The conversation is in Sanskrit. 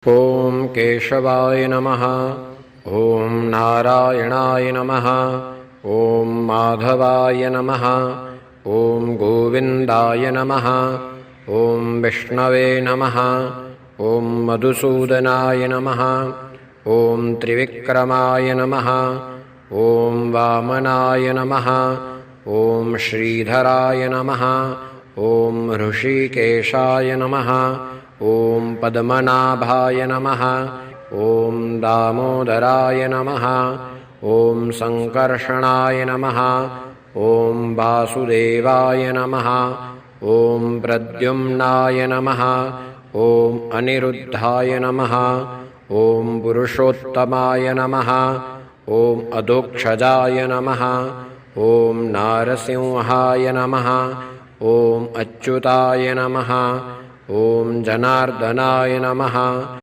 ॐ केशवाय नमः। ॐ नारायणाय नमः। ॐ माधवाय नमः। ॐ गोविन्दाय नमः। ॐ विष्णवे नमः। ॐ मधुसूदनाय नमः। ॐ त्रिविक्रमाय नमः। ॐ वामनाय नमः। ॐ श्रीधराय नमः। ॐ ऋषिकेशाय नमः। ॐ पद्मनाभाय नमः। ॐ दामोदराय नमः। ॐ सङ्कर्षणाय नमः। ॐ वासुदेवाय नमः। ॐ प्रद्युम्नाय नमः। ॐ अनिरुद्धाय नमः। ॐ पुरुषोत्तमाय नमः। ॐ अधोक्षजाय नमः। ॐ नारसिंहाय नमः। ॐ अच्युताय नमः। ॐ जनार्दनाय नमः।